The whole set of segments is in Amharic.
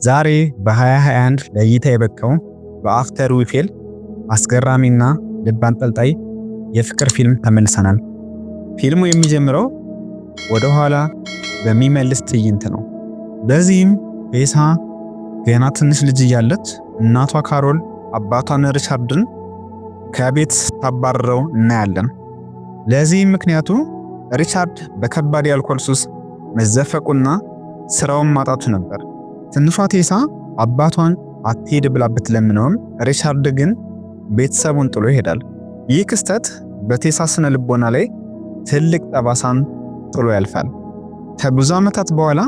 ዛሬ በ2021 ለእይታ የበቃው በአፍተር ዊ ፌል አስገራሚና ልብ አንጠልጣይ የፍቅር ፊልም ተመልሰናል። ፊልሙ የሚጀምረው ወደ ኋላ በሚመልስ ትዕይንት ነው። በዚህም ቴሳ ገና ትንሽ ልጅ እያለች እናቷ ካሮል አባቷን ሪቻርድን ከቤት ታባረረው እናያለን። ለዚህም ምክንያቱ ሪቻርድ በከባድ የአልኮል ሱስ መዘፈቁና ስራውን ማጣቱ ነበር። ትንሿ ቴሳ አባቷን አትሄድ ብላ ብትለምነውም ሪቻርድ ግን ቤተሰቡን ጥሎ ይሄዳል። ይህ ክስተት በቴሳ ስነ ልቦና ላይ ትልቅ ጠባሳን ጥሎ ያልፋል። ከብዙ ዓመታት በኋላ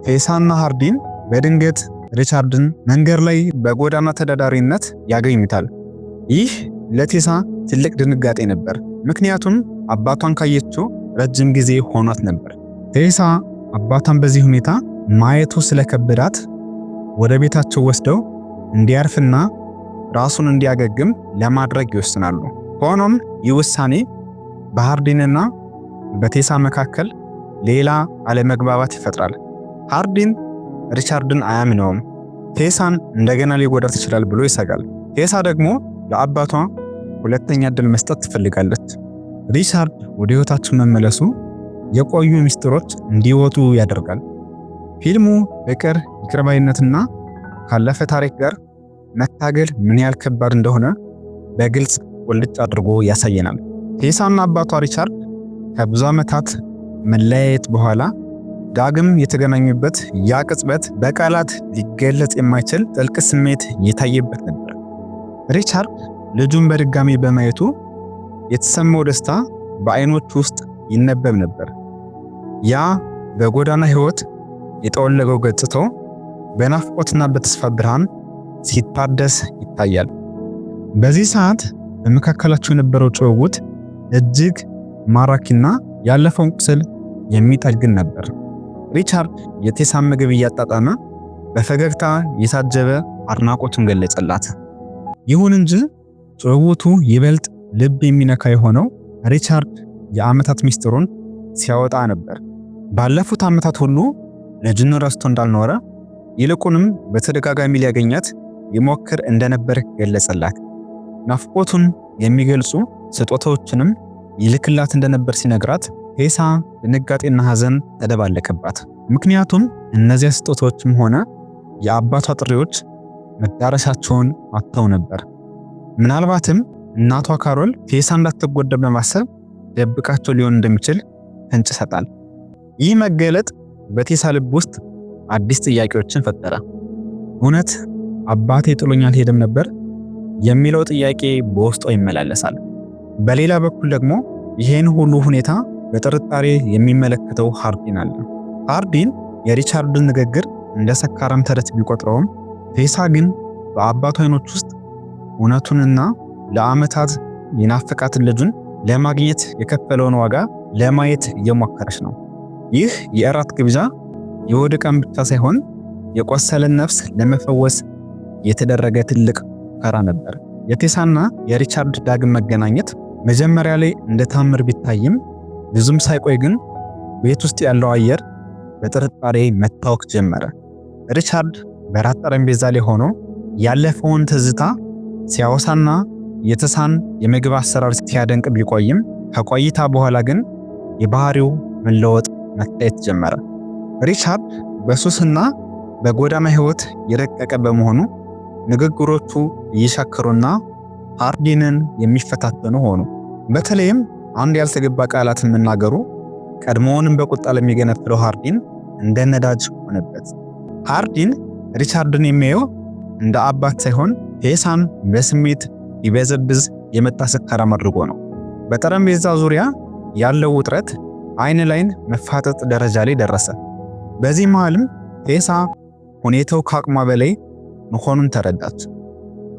ቴሳና ሃርዲን በድንገት ሪቻርድን መንገድ ላይ በጎዳና ተዳዳሪነት ያገኙታል። ይህ ለቴሳ ትልቅ ድንጋጤ ነበር፣ ምክንያቱም አባቷን ካየችው ረጅም ጊዜ ሆኗት ነበር። ቴሳ አባቷን በዚህ ሁኔታ ማየቱ ስለከበዳት ወደ ቤታቸው ወስደው እንዲያርፍና ራሱን እንዲያገግም ለማድረግ ይወስናሉ። ሆኖም ይህ ውሳኔ በሃርዲንና በቴሳ መካከል ሌላ አለመግባባት ይፈጥራል። ሃርዲን ሪቻርድን አያምነውም፣ ቴሳን እንደገና ሊጎዳት ይችላል ብሎ ይሰጋል። ቴሳ ደግሞ ለአባቷ ሁለተኛ ዕድል መስጠት ትፈልጋለች። ሪቻርድ ወደ ህይወታቸው መመለሱ የቆዩ ሚስጥሮች እንዲወጡ ያደርጋል። ፊልሙ ፍቅር፣ ይቅርባይነትና ካለፈ ታሪክ ጋር መታገል ምን ያህል ከባድ እንደሆነ በግልጽ ቁልጭ አድርጎ ያሳየናል። ቴሳና አባቷ ሪቻርድ ከብዙ ዓመታት መለያየት በኋላ ዳግም የተገናኙበት ያ ቅጽበት በቃላት ሊገለጽ የማይችል ጥልቅ ስሜት የታየበት ነበር። ሪቻርድ ልጁን በድጋሚ በማየቱ የተሰማው ደስታ በአይኖቹ ውስጥ ይነበብ ነበር። ያ በጎዳና ህይወት የጠወለገው ገጽታው በናፍቆትና በተስፋ ብርሃን ሲታደስ ይታያል። በዚህ ሰዓት በመካከላቸው የነበረው ጭውውት እጅግ ማራኪና ያለፈውን ቁስል የሚጠግን ነበር። ሪቻርድ የቴሳን ምግብ እያጣጣመ በፈገግታ የታጀበ አድናቆቱን ገለጸላት። ይሁን እንጂ ጭውውቱ ይበልጥ ልብ የሚነካ የሆነው ሪቻርድ የዓመታት ሚስጥሩን ሲያወጣ ነበር። ባለፉት ዓመታት ሁሉ ልጁን ረስቶ እንዳልኖረ፣ ይልቁንም በተደጋጋሚ ሊያገኛት ይሞክር እንደነበር ገለጸላት። ናፍቆቱን የሚገልጹ ስጦታዎችንም ይልክላት እንደነበር ሲነግራት ቴሳ ድንጋጤና ሐዘን ተደባለቀባት። ምክንያቱም እነዚያ ስጦታዎችም ሆነ የአባቷ ጥሪዎች መዳረሻቸውን አጥተው ነበር። ምናልባትም እናቷ ካሮል ቴሳ እንዳትጎዳ በማሰብ ደብቃቸው ሊሆን እንደሚችል ፍንጭ ይሰጣል። ይህ መገለጥ በቴሳ ልብ ውስጥ አዲስ ጥያቄዎችን ፈጠረ። እውነት አባቴ ጥሎኝ አልሄደም ነበር የሚለው ጥያቄ በውስጧ ይመላለሳል። በሌላ በኩል ደግሞ ይሄን ሁሉ ሁኔታ በጥርጣሬ የሚመለከተው ሃርዲን አለ። ሃርዲን የሪቻርድን ንግግር እንደ ሰካራም ተረት ቢቆጥረውም ቴሳ ግን በአባቱ አይኖች ውስጥ እውነቱንና ለዓመታት የናፈቃትን ልጁን ለማግኘት የከፈለውን ዋጋ ለማየት እየሞከረች ነው። ይህ የእራት ግብዣ የሆድ ዕቃም ብቻ ሳይሆን የቆሰለን ነፍስ ለመፈወስ የተደረገ ትልቅ ሙከራ ነበር። የቴሳና የሪቻርድ ዳግም መገናኘት መጀመሪያ ላይ እንደ ታምር ቢታይም ብዙም ሳይቆይ ግን ቤት ውስጥ ያለው አየር በጥርጣሬ መታወክ ጀመረ። ሪቻርድ በራት ጠረጴዛ ላይ ሆኖ ያለፈውን ትዝታ ሲያወሳና የቴሳን የምግብ አሰራር ሲያደንቅ ቢቆይም ከቆይታ በኋላ ግን የባህሪው መለወጥ መታየት ጀመረ። ሪቻርድ በሱስና በጎዳና ህይወት የረቀቀ በመሆኑ ንግግሮቹ እየሻከሩና ሃርዲንን የሚፈታተኑ ሆኑ። በተለይም አንድ ያልተገባ ቃላትን መናገሩ ቀድሞውንም በቁጣ ለሚገነፍለው ሃርዲን እንደ ነዳጅ ሆነበት። ሃርዲን ሪቻርድን የሚያየው እንደ አባት ሳይሆን ቴሳን በስሜት ይበዘብዝ የመጣ ሰካራም አድርጎ ነው። በጠረጴዛ ዙሪያ ያለው ውጥረት አይን ላይን መፋጠጥ ደረጃ ላይ ደረሰ። በዚህ መሃልም ቴሳ ሁኔታው ከአቅሟ በላይ መሆኑን ተረዳች።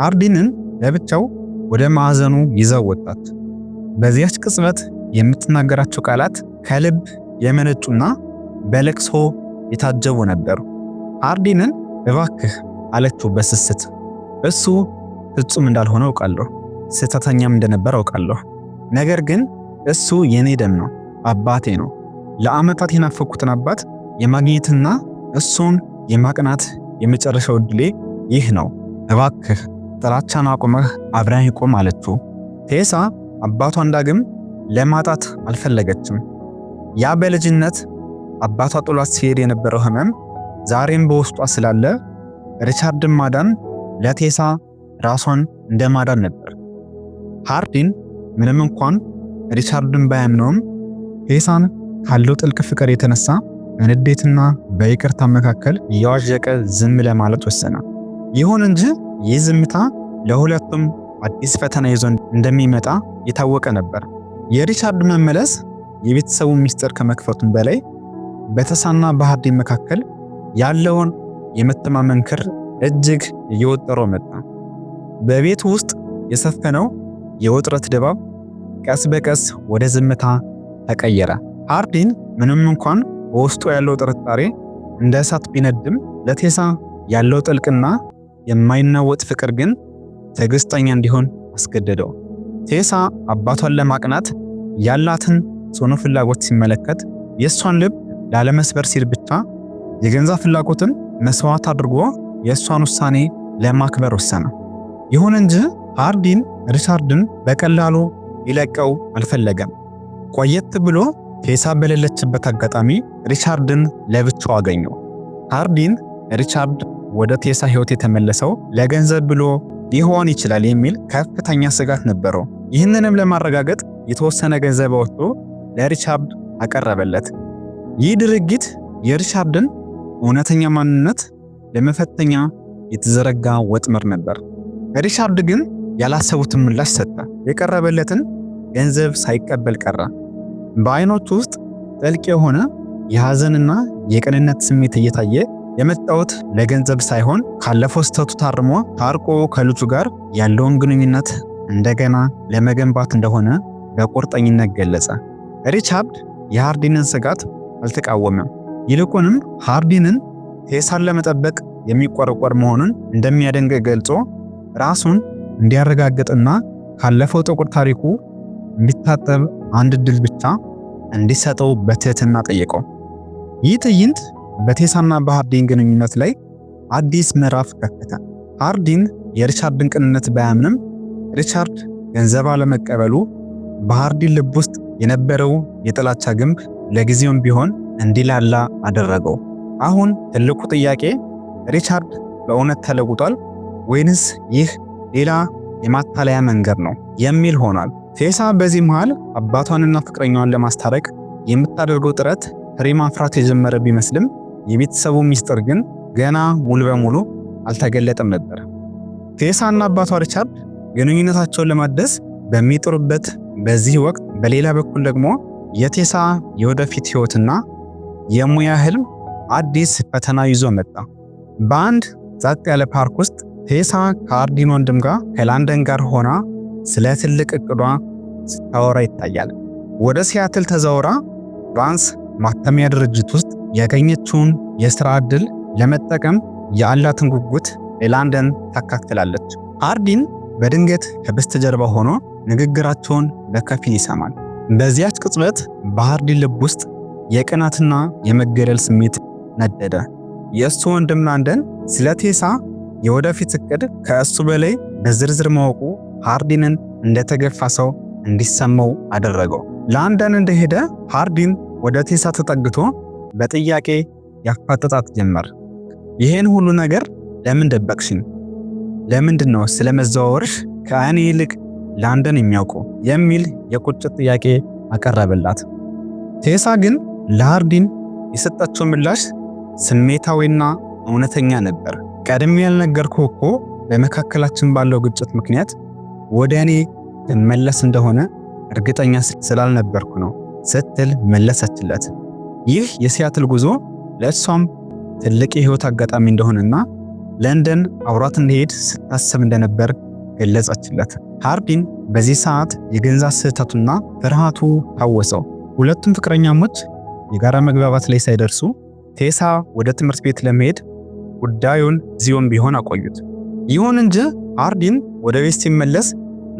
ሃርዲንን ለብቻው ወደ ማዕዘኑ ይዘው ወጣች። በዚያች ቅጽበት የምትናገራቸው ቃላት ከልብ የመነጩና በለቅሶ የታጀቡ ነበሩ። ሃርዲንን እባክህ አለችው በስስት። እሱ ፍጹም እንዳልሆነ አውቃለሁ፣ ስህተተኛም እንደነበር አውቃለሁ። ነገር ግን እሱ የኔ ደም ነው፣ አባቴ ነው። ለዓመታት የናፈኩትን አባት የማግኘትና እሱን የማቅናት የመጨረሻው ዕድሌ ይህ ነው፣ እባክህ ጥላቻን አቁመህ አብረን ቁም አለችው። ቴሳ አባቷን ዳግም ለማጣት አልፈለገችም። ያ በልጅነት አባቷ ጥሏት ሲሄድ የነበረው ህመም ዛሬም በውስጧ ስላለ ሪቻርድን ማዳን ለቴሳ ራሷን እንደማዳን ነበር። ሃርዲን ምንም እንኳን ሪቻርድን ባያምነውም ቴሳን ካለው ጥልቅ ፍቅር የተነሳ በንዴትና በይቅርታ መካከል እየዋዠቀ ዝም ለማለት ወሰነ። ይሁን እንጂ ይህ ዝምታ ለሁለቱም አዲስ ፈተና ይዞ እንደሚመጣ የታወቀ ነበር። የሪቻርድ መመለስ የቤተሰቡ ሚስጥር ከመክፈቱም በላይ በቴሳና በሃርዲን መካከል ያለውን የመተማመን ክር እጅግ እየወጠረው መጣ። በቤቱ ውስጥ የሰፈነው የውጥረት ድባብ ቀስ በቀስ ወደ ዝምታ ተቀየረ። ሃርዲን ምንም እንኳን በውስጡ ያለው ጥርጣሬ እንደ እሳት ቢነድም ለቴሳ ያለው ጥልቅና የማይናወጥ ፍቅር ግን ትዕግስተኛ እንዲሆን አስገደደው። ቴሳ አባቷን ለማቅናት ያላትን ጽኑ ፍላጎት ሲመለከት የእሷን ልብ ላለመስበር ሲል ብቻ የገንዛ ፍላጎትን መስዋዕት አድርጎ የእሷን ውሳኔ ለማክበር ወሰነ። ይሁን እንጂ ሃርዲን ሪቻርድን በቀላሉ ሊለቀው አልፈለገም። ቆየት ብሎ ቴሳ በሌለችበት አጋጣሚ ሪቻርድን ለብቻው አገኘው። ሃርዲን ሪቻርድ ወደ ቴሳ ሕይወት የተመለሰው ለገንዘብ ብሎ ሊሆን ይችላል የሚል ከፍተኛ ስጋት ነበረው። ይህንንም ለማረጋገጥ የተወሰነ ገንዘብ ወጥቶ ለሪቻርድ አቀረበለት። ይህ ድርጊት የሪቻርድን እውነተኛ ማንነት ለመፈተኛ የተዘረጋ ወጥመድ ነበር። ሪቻርድ ግን ያላሰቡትን ምላሽ ሰጠ። የቀረበለትን ገንዘብ ሳይቀበል ቀረ። በአይኖቹ ውስጥ ጥልቅ የሆነ የሐዘንና የቅንነት ስሜት እየታየ የመጣውት ለገንዘብ ሳይሆን ካለፈው ስህተቱ ታርቆ ከልጁ ጋር ያለውን ግንኙነት እንደገና ለመገንባት እንደሆነ በቁርጠኝነት ገለጸ። ሪቻርድ የሃርዲንን ስጋት አልተቃወመም። ይልቁንም ሃርዲንን ቴሳን ለመጠበቅ የሚቆረቆር መሆኑን እንደሚያደንቅ ገልጾ ራሱን እንዲያረጋግጥና ካለፈው ጥቁር ታሪኩ እንዲታጠብ አንድ ዕድል ብቻ እንዲሰጠው በትህትና ጠየቀው። ይህ ትዕይንት በቴሳና በሃርዲን ግንኙነት ላይ አዲስ ምዕራፍ ከፈተ። ሃርዲን የሪቻርድን ቅንነት ባያምንም ሪቻርድ ገንዘብ አለመቀበሉ በሃርዲን ልብ ውስጥ የነበረው የጥላቻ ግንብ ለጊዜውም ቢሆን እንዲላላ አደረገው። አሁን ትልቁ ጥያቄ ሪቻርድ በእውነት ተለውጧል ወይንስ ይህ ሌላ የማታለያ መንገድ ነው የሚል ሆኗል። ቴሳ በዚህ መሃል አባቷንና ፍቅረኛዋን ለማስታረቅ የምታደርገው ጥረት ፍሬ ማፍራት የጀመረ ቢመስልም የቤተሰቡ ሚስጥር ግን ገና ሙሉ በሙሉ አልተገለጠም ነበር። ቴሳና አባቷ ሪቻርድ ግንኙነታቸውን ለማደስ በሚጥሩበት በዚህ ወቅት በሌላ በኩል ደግሞ የቴሳ የወደፊት ሕይወትና የሙያ ህልም አዲስ ፈተና ይዞ መጣ። በአንድ ጸጥ ያለ ፓርክ ውስጥ ቴሳ ከሃርዲን ወንድም ጋር ከላንደን ጋር ሆና ስለ ትልቅ እቅዷ ስታወራ ይታያል። ወደ ሲያትል ተዛውራ ቫንስ ማተሚያ ድርጅት ውስጥ ያገኘችውን የሥራ ዕድል ለመጠቀም ያላትን ጉጉት ለላንደን ታካክላለች። ሃርዲን በድንገት ከበስተጀርባ ሆኖ ንግግራቸውን በከፊል ይሰማል። በዚያች ቅጽበት በሃርዲን ልብ ውስጥ የቅናትና የመገደል ስሜት ነደደ። የእሱ ወንድም ላንደን ስለ ቴሳ የወደፊት እቅድ ከእሱ በላይ በዝርዝር ማወቁ ሃርዲንን እንደተገፋ ሰው እንዲሰማው አደረገው። ላንደን እንደሄደ ሃርዲን ወደ ቴሳ ተጠግቶ በጥያቄ ያፋጥጣት ጀመር። ይሄን ሁሉ ነገር ለምን ደበቅሽኝ? ለምንድነው ስለመዘዋወርሽ ከእኔ ይልቅ ላንደን የሚያውቀው? የሚል የቁጭት ጥያቄ አቀረበላት። ቴሳ ግን ለሃርዲን የሰጠችው ምላሽ ስሜታዊና እውነተኛ ነበር። ቀድሜ ያልነገርኩህ እኮ በመካከላችን ባለው ግጭት ምክንያት ወደ እኔ ትመለስ እንደሆነ እርግጠኛ ስላልነበርኩ ነው ስትል መለሰችለት። ይህ የሲያትል ጉዞ ለእሷም ትልቅ የህይወት አጋጣሚ እንደሆነና ለንደን አውራት እንዲሄድ ስታስብ እንደነበር ገለጸችለት። ሃርዲን በዚህ ሰዓት የገንዛ ስህተቱና ፍርሃቱ ታወሰው። ሁለቱም ፍቅረኛሞች የጋራ መግባባት ላይ ሳይደርሱ ቴሳ ወደ ትምህርት ቤት ለመሄድ ጉዳዩን እዚሁም ቢሆን አቆዩት። ይሁን እንጂ ሃርዲን ወደ ቤት ሲመለስ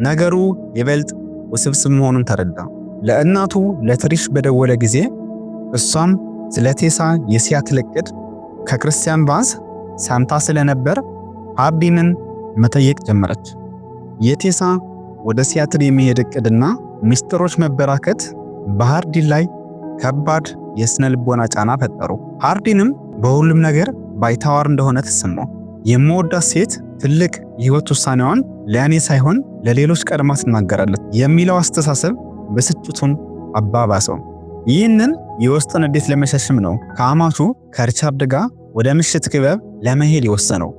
ነገሩ ይበልጥ ውስብስብ መሆኑን ተረዳ። ለእናቱ ለትሪሽ በደወለ ጊዜ እሷም ስለ ቴሳ የሲያትል እቅድ ከክርስቲያን ቫንስ ሰምታ ስለነበር ሃርዲንን መጠየቅ ጀመረች። የቴሳ ወደ ሲያትል የሚሄድ እቅድና ሚስጥሮች መበራከት በሃርዲን ላይ ከባድ የስነ ልቦና ጫና ፈጠሩ። ሃርዲንም በሁሉም ነገር ባይታዋር እንደሆነ ተሰማው። የምወዳት ሴት ትልቅ የህይወት ውሳኔዋን ለእኔ ሳይሆን ለሌሎች ቀድማ ትናገራለች የሚለው አስተሳሰብ ብስጭቱን አባባሰው። ይህንን የውስጥ ንዴት ለመሸሽም ነው ከአማቹ ከሪቻርድ ጋር ወደ ምሽት ክበብ ለመሄድ የወሰነው።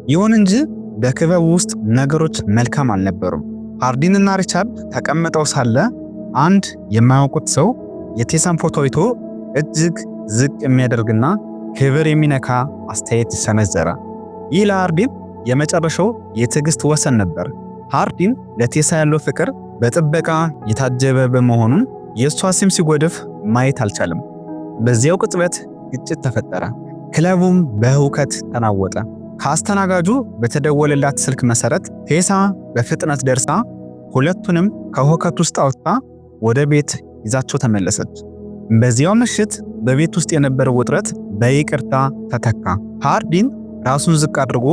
ይሁን እንጂ በክበቡ ውስጥ ነገሮች መልካም አልነበሩም። ሃርዲንና ሪቻርድ ተቀምጠው ሳለ አንድ የማያውቁት ሰው የቴሳን ፎቶ አይቶ እጅግ ዝቅ የሚያደርግና ክብር የሚነካ አስተያየት ሰነዘረ። ይህ ለሃርዲን የመጨረሻው የትዕግስት ወሰን ነበር። ሃርዲን ለቴሳ ያለው ፍቅር በጥበቃ የታጀበ በመሆኑ የእሷ ስም ሲጎድፍ ማየት አልቻለም። በዚያው ቅጽበት ግጭት ተፈጠረ። ክለቡም በሁከት ተናወጠ። ከአስተናጋጁ በተደወለላት ስልክ መሰረት ቴሳ በፍጥነት ደርሳ ሁለቱንም ከሁከት ውስጥ አውጥታ ወደ ቤት ይዛቸው ተመለሰች። በዚያው ምሽት በቤት ውስጥ የነበረው ውጥረት በይቅርታ ተተካ። ሃርዲን ራሱን ዝቅ አድርጎ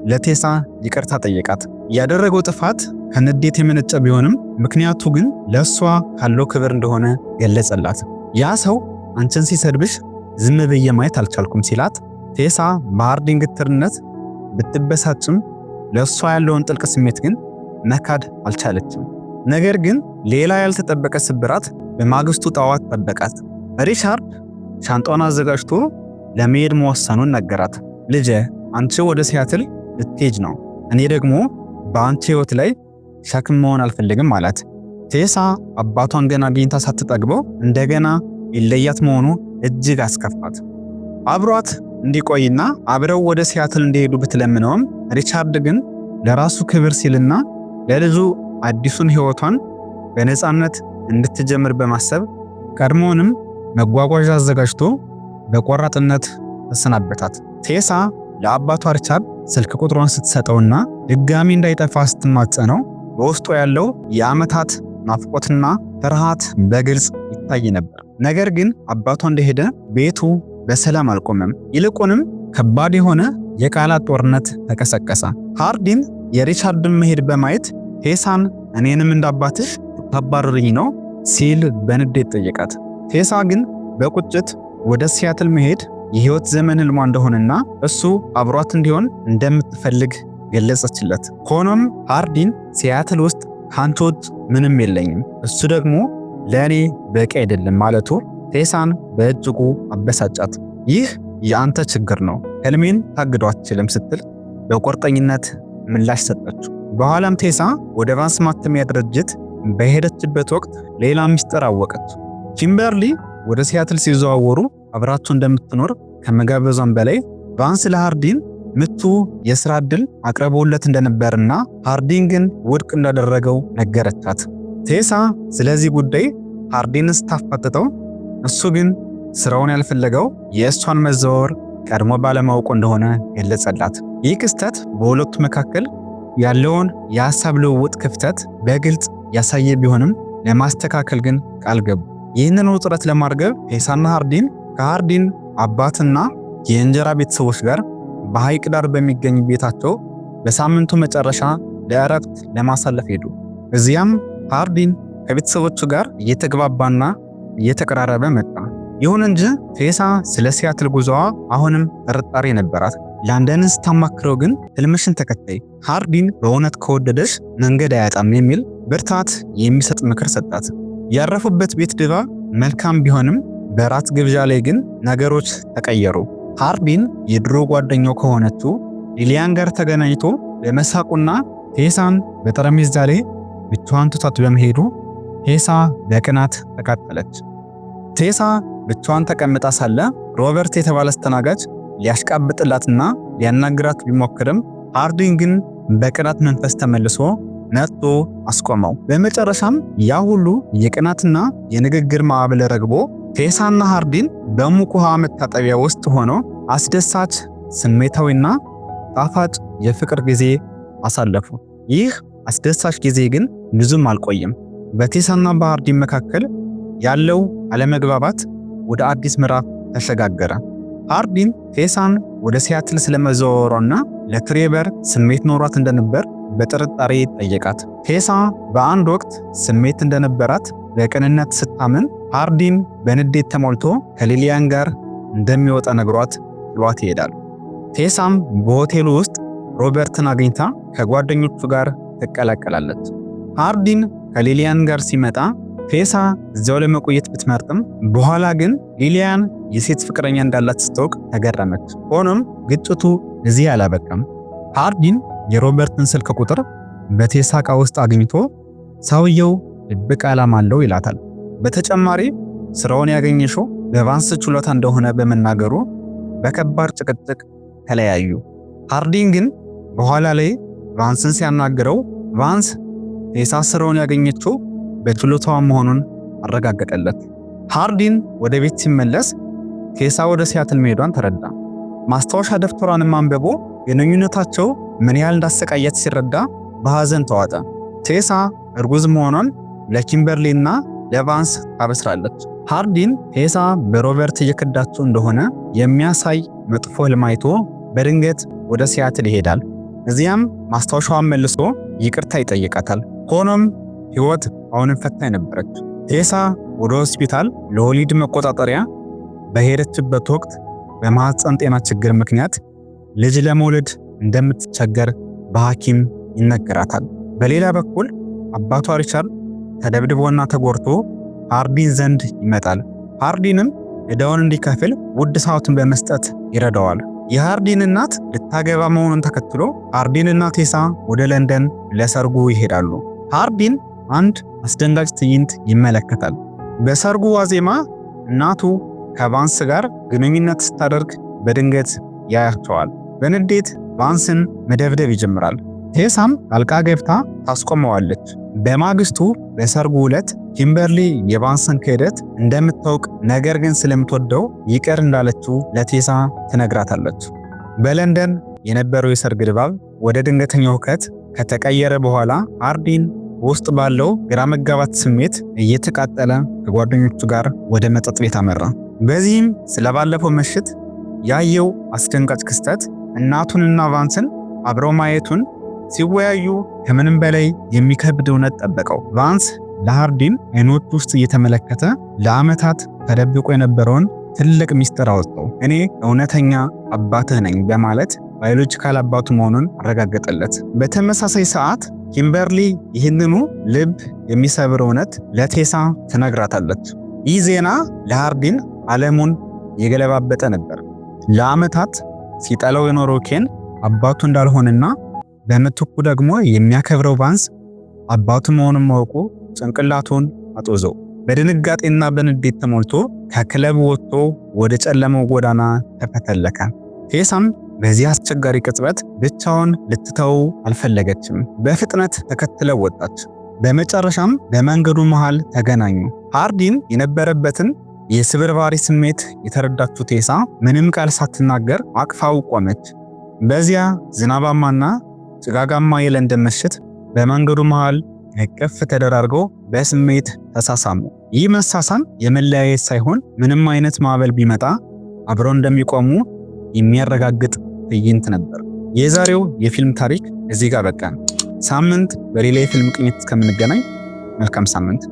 ለቴሳ ይቅርታ ጠየቃት። ያደረገው ጥፋት ከንዴት የመነጨ ቢሆንም ምክንያቱ ግን ለሷ ካለው ክብር እንደሆነ ገለጸላት። ያ ሰው አንቺን ሲሰድብሽ ዝም ብዬ ማየት አልቻልኩም ሲላት ቴሳ በሃርዲን ግትርነት ብትበሳጭም ለሷ ያለውን ጥልቅ ስሜት ግን መካድ አልቻለችም። ነገር ግን ሌላ ያልተጠበቀ ስብራት በማግስቱ ጠዋት ጠበቃት። ሪቻርድ ሻንጣውን አዘጋጅቶ ለመሄድ መወሰኑን ነገራት። ልጄ አንቺ ወደ ሲያትል ልትሄጂ ነው፣ እኔ ደግሞ በአንቺ ህይወት ላይ ሸክም መሆን አልፈልግም አላት። ቴሳ አባቷን ገና አግኝታ ሳትጠግበው እንደገና ይለያት መሆኑ እጅግ አስከፋት። አብሯት እንዲቆይና አብረው ወደ ሲያትል እንዲሄዱ ብትለምነውም ሪቻርድ ግን ለራሱ ክብር ሲልና ለልጁ አዲሱን ህይወቷን በነፃነት እንድትጀምር በማሰብ ቀድሞውንም መጓጓዣ አዘጋጅቶ በቆራጥነት ተሰናበታት። ቴሳ ለአባቷ ሪቻርድ ስልክ ቁጥሯን ስትሰጠውና ድጋሚ እንዳይጠፋ ስትማጸነው በውስጡ ያለው የዓመታት ናፍቆትና ፍርሃት በግልጽ ይታይ ነበር። ነገር ግን አባቷ እንደሄደ ቤቱ በሰላም አልቆመም። ይልቁንም ከባድ የሆነ የቃላት ጦርነት ተቀሰቀሰ። ሃርዲን የሪቻርድን መሄድ በማየት ቴሳን እኔንም እንዳባትሽ ታባርሪኝ ነው ሲል በንዴት ጠየቃት። ቴሳ ግን በቁጭት ወደ ሲያትል መሄድ የህይወት ዘመን ህልሟ እንደሆነና እሱ አብሯት እንዲሆን እንደምትፈልግ ገለጸችለት። ሆኖም ሃርዲን ሲያትል ውስጥ ካንቺ ውጭ ምንም የለኝም፣ እሱ ደግሞ ለእኔ በቂ አይደለም ማለቱ ቴሳን በእጅጉ አበሳጫት። ይህ የአንተ ችግር ነው፣ ህልሜን ታግዶ አትችልም ስትል በቁርጠኝነት ምላሽ ሰጠችው። በኋላም ቴሳ ወደ ቫንስ ማተሚያ ድርጅት በሄደችበት ወቅት ሌላ ሚስጥር አወቀች። ኪምበርሊ ወደ ሲያትል ሲዘዋወሩ አብራቸው እንደምትኖር ከመጋበዟም በላይ ቫንስ ለሃርዲን ምቹ የሥራ ዕድል አቅርቦለት እንደነበርና ሃርዲን ግን ውድቅ እንዳደረገው ነገረቻት። ቴሳ ስለዚህ ጉዳይ ሃርዲንን ስታፋጥጠው እሱ ግን ስራውን ያልፈለገው የእሷን መዘዋወር ቀድሞ ባለማወቁ እንደሆነ ገለጸላት። ይህ ክስተት በሁለቱ መካከል ያለውን የሐሳብ ልውውጥ ክፍተት በግልጽ ያሳየ ቢሆንም ለማስተካከል ግን ቃል ገቡ። ይህንን ውጥረት ለማርገብ ቴሳና ሃርዲን ከሃርዲን አባትና የእንጀራ ቤተሰቦች ጋር በሐይቅ ዳር በሚገኝ ቤታቸው በሳምንቱ መጨረሻ ለእረፍት ለማሳለፍ ሄዱ። እዚያም ሃርዲን ከቤተሰቦቹ ጋር እየተግባባና እየተቀራረበ መጣ። ይሁን እንጂ ቴሳ ስለ ሲያትል ጉዞዋ አሁንም ጥርጣሬ ነበራት። ለንደንን ስታማክረው ግን ህልምሽን ተከታይ፣ ሃርዲን በእውነት ከወደደሽ መንገድ አያጣም የሚል ብርታት የሚሰጥ ምክር ሰጣት። ያረፉበት ቤት ድባብ መልካም ቢሆንም በራት ግብዣ ላይ ግን ነገሮች ተቀየሩ። ሃርዲን የድሮ ጓደኛው ከሆነችው ሊሊያን ጋር ተገናኝቶ በመሳቁና ቴሳን በጠረጴዛ ላይ ብቻዋን ትቷት በመሄዱ ቴሳ በቅናት ተቃጠለች። ቴሳ ብቻዋን ተቀምጣ ሳለ ሮበርት የተባለ አስተናጋጅ ሊያሽቃብጥላትና ሊያናግራት ቢሞክርም ሃርዲን ግን በቅናት መንፈስ ተመልሶ ነጥቶ አስቆመው። በመጨረሻም ያ ሁሉ የቅናትና የንግግር ማዕበል ረግቦ ቴሳና ሃርዲን በሙቅ ውሃ መታጠቢያ ውስጥ ሆኖ አስደሳች ስሜታዊና ጣፋጭ የፍቅር ጊዜ አሳለፉ። ይህ አስደሳች ጊዜ ግን ብዙም አልቆየም። በቴሳና በሃርዲን መካከል ያለው አለመግባባት ወደ አዲስ ምዕራፍ ተሸጋገረ። ሃርዲን ቴሳን ወደ ሲያትል ስለመዘዋወሯና ለትሬቨር ስሜት ኖሯት እንደነበር በጥርጣሬ ጠየቃት። ቴሳ በአንድ ወቅት ስሜት እንደነበራት በቅንነት ስታምን ሃርዲን በንዴት ተሞልቶ ከሊሊያን ጋር እንደሚወጣ ነግሯት ጥሏት ይሄዳል። ቴሳም በሆቴሉ ውስጥ ሮበርትን አግኝታ ከጓደኞቹ ጋር ትቀላቀላለች። ሃርዲን ከሊሊያን ጋር ሲመጣ ቴሳ እዚያው ለመቆየት ብትመርጥም በኋላ ግን ሊሊያን የሴት ፍቅረኛ እንዳላት ስታውቅ ተገረመች። ሆኖም ግጭቱ እዚህ አላበቃም። ሃርዲን የሮበርትን ስልክ ቁጥር በቴሳ ዕቃ ውስጥ አግኝቶ ሰውየው ድብቅ ዓላማ አለው ይላታል። በተጨማሪ ስራውን ያገኘሽው በቫንስ ችሎታ እንደሆነ በመናገሩ በከባድ ጭቅጭቅ ተለያዩ። ሃርዲን ግን በኋላ ላይ ቫንስን ሲያናግረው ቫንስ ቴሳ ስራውን ያገኘችው በችሎታዋ መሆኑን አረጋገጠለት። ሃርዲን ወደ ቤት ሲመለስ ቴሳ ወደ ሲያትል መሄዷን ተረዳ። ማስታወሻ ደብተሯንም አንብቦ ግንኙነታቸው ምን ያህል እንዳሰቃያት ሲረዳ በሐዘን ተዋጠ። ቴሳ እርጉዝ መሆኗን ለኪምበርሊና ለቫንስ ታበስራለች። ሃርዲን ቴሳ በሮበርት እየከዳቸው እንደሆነ የሚያሳይ መጥፎ ህልም አይቶ በድንገት ወደ ሲያትል ይሄዳል። እዚያም ማስታወሻዋን መልሶ ይቅርታ ይጠይቃታል። ሆኖም ህይወት አሁንም ፈታኝ ነበረች። ቴሳ ወደ ሆስፒታል ለወሊድ መቆጣጠሪያ በሄደችበት ወቅት በማህፀን ጤና ችግር ምክንያት ልጅ ለመውለድ እንደምትቸገር በሐኪም ይነገራታል። በሌላ በኩል አባቷ ሪቻርድ ተደብድቦና ተጎድቶ ሃርዲን ዘንድ ይመጣል። ሃርዲንም ዕዳውን እንዲከፍል ውድ ሰዓቱን በመስጠት ይረዳዋል። የሃርዲን እናት ልታገባ መሆኑን ተከትሎ ሃርዲንና ቴሳ ወደ ለንደን ለሰርጉ ይሄዳሉ። ሃርዲን አንድ አስደንጋጭ ትዕይንት ይመለከታል። በሰርጉ ዋዜማ እናቱ ከቫንስ ጋር ግንኙነት ስታደርግ በድንገት ያያቸዋል። በንዴት ቫንስን መደብደብ ይጀምራል። ቴሳም ጣልቃ ገብታ ታስቆመዋለች። በማግስቱ በሰርጉ ዕለት ኪምበርሊ የቫንስን ክህደት እንደምታውቅ ነገር ግን ስለምትወደው ይቅር እንዳለችው ለቴሳ ትነግራታለች። በለንደን የነበረው የሰርግ ድባብ ወደ ድንገተኛ ሁከት ከተቀየረ በኋላ ሃርዲን ውስጥ ባለው ግራ መጋባት ስሜት እየተቃጠለ ከጓደኞቹ ጋር ወደ መጠጥ ቤት አመራ። በዚህም ስለባለፈው ምሽት ያየው አስደንጋጭ ክስተት እናቱንና ቫንስን አብረው ማየቱን ሲወያዩ ከምንም በላይ የሚከብድ እውነት ጠበቀው። ቫንስ ለሃርዲን አይኖች ውስጥ እየተመለከተ ለዓመታት ተደብቆ የነበረውን ትልቅ ሚስጥር አወጣው። እኔ እውነተኛ አባትህ ነኝ በማለት ባዮሎጂካል አባቱ መሆኑን አረጋገጠለት። በተመሳሳይ ሰዓት ኪምበርሊ ይህንኑ ልብ የሚሰብር እውነት ለቴሳ ትነግራታለች። ይህ ዜና ለሃርዲን ዓለሙን የገለባበጠ ነበር። ለዓመታት ሲጠላው የኖረው ኬን አባቱ እንዳልሆነና በምትኩ ደግሞ የሚያከብረው ቫንስ አባቱ መሆኑን ማወቁ ጭንቅላቱን አጦዘው። በድንጋጤና በንዴት ተሞልቶ ከክለብ ወጥቶ ወደ ጨለመው ጎዳና ተፈተለከ። ቴሳም በዚህ አስቸጋሪ ቅጽበት ብቻውን ልትተው አልፈለገችም። በፍጥነት ተከትለው ወጣች። በመጨረሻም በመንገዱ መሃል ተገናኙ። ሃርዲን የነበረበትን የስብርባሪ ስሜት የተረዳችው ቴሳ ምንም ቃል ሳትናገር አቅፋው ቆመች። በዚያ ዝናባማና ጭጋጋማ የለንደን ምሽት በመንገዱ መሃል እቅፍ ተደራርገው በስሜት ተሳሳሙ። ይህ መሳሳም የመለያየት ሳይሆን ምንም አይነት ማዕበል ቢመጣ አብረው እንደሚቆሙ የሚያረጋግጥ ትዕይንት ነበር። የዛሬው የፊልም ታሪክ እዚህ ጋር በቃ። ሳምንት በሌላ የፊልም ቅኝት እስከምንገናኝ መልካም ሳምንት።